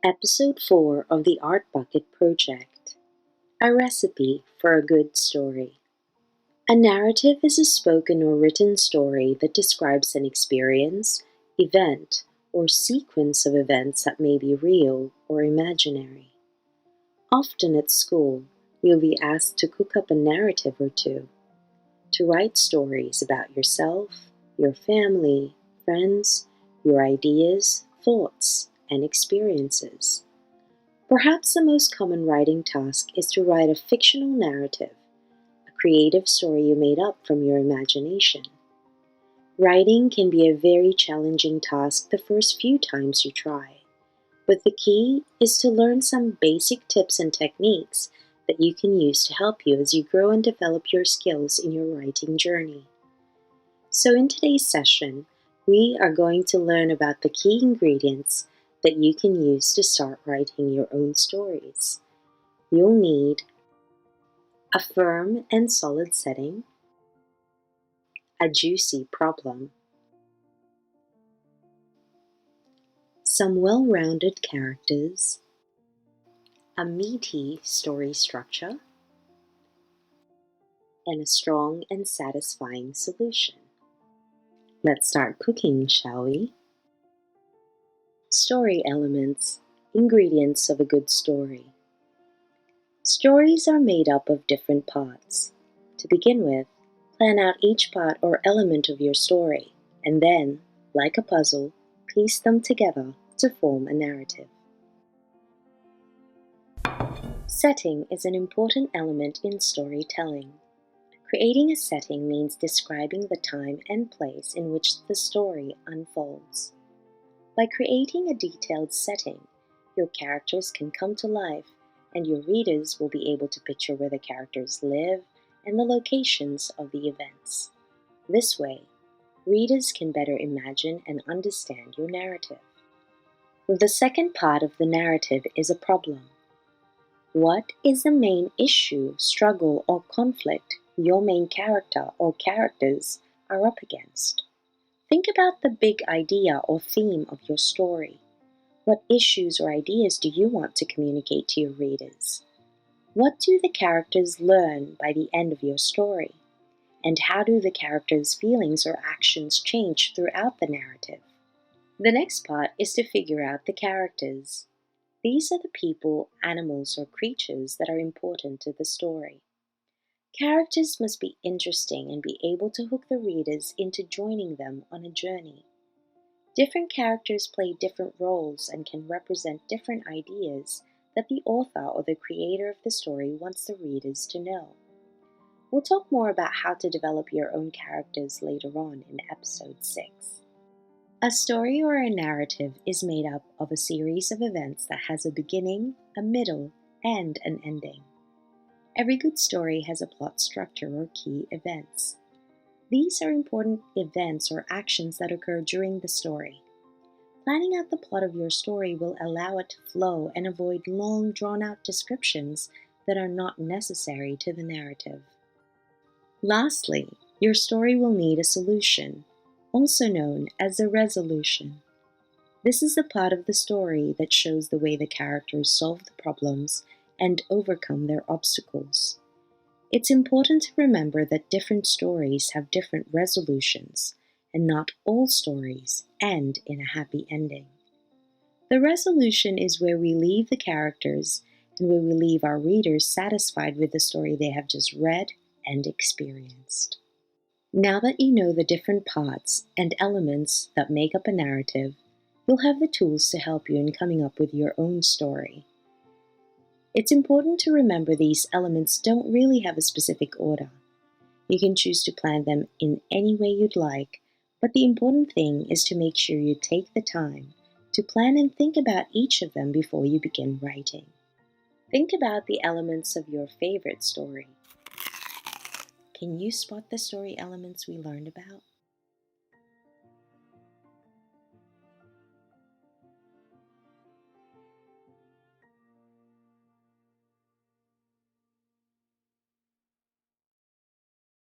Episode 4 of the Art Bucket Project. A recipe for a good story. A narrative is a spoken or written story that describes an experience, event, or sequence of events that may be real or imaginary. Often at school, you'll be asked to cook up a narrative or two, to write stories about yourself, your family, friends, your ideas, thoughts, and experiences. Perhaps the most common writing task is to write a fictional narrative, a creative story you made up from your imagination. Writing can be a very challenging task the first few times you try, but the key is to learn some basic tips and techniques that you can use to help you as you grow and develop your skills in your writing journey. So in today's session, we are going to learn about the key ingredients that you can use to start writing your own stories. You'll need a firm and solid setting, a juicy problem, some well-rounded characters, a meaty story structure, and a strong and satisfying solution. Let's start cooking, shall we? Story elements, ingredients of a good story. Stories are made up of different parts. To begin with, plan out each part or element of your story, and then, like a puzzle, piece them together to form a narrative. Setting is an important element in storytelling. Creating a setting means describing the time and place in which the story unfolds. By creating a detailed setting, your characters can come to life, and your readers will be able to picture where the characters live and the locations of the events. This way, readers can better imagine and understand your narrative. The second part of the narrative is a problem. What is the main issue, struggle, or conflict your main character or characters are up against? Think about the big idea or theme of your story. What issues or ideas do you want to communicate to your readers? What do the characters learn by the end of your story? And how do the characters' feelings or actions change throughout the narrative? The next part is to figure out the characters. These are the people, animals, or creatures that are important to the story. Characters must be interesting and be able to hook the readers into joining them on a journey. Different characters play different roles and can represent different ideas that the author or the creator of the story wants the readers to know. We'll talk more about how to develop your own characters later on in episode 6. A story or a narrative is made up of a series of events that has a beginning, a middle, and an ending. Every good story has a plot structure or key events. These are important events or actions that occur during the story. Planning out the plot of your story will allow it to flow and avoid long, drawn-out descriptions that are not necessary to the narrative. Lastly, your story will need a solution, also known as a resolution. This is the part of the story that shows the way the characters solve the problems and overcome their obstacles. It's important to remember that different stories have different resolutions, and not all stories end in a happy ending. The resolution is where we leave the characters and where we leave our readers satisfied with the story they have just read and experienced. Now that you know the different parts and elements that make up a narrative, you'll have the tools to help you in coming up with your own story. It's important to remember these elements don't really have a specific order. You can choose to plan them in any way you'd like, but the important thing is to make sure you take the time to plan and think about each of them before you begin writing. Think about the elements of your favorite story. Can you spot the story elements we learned about?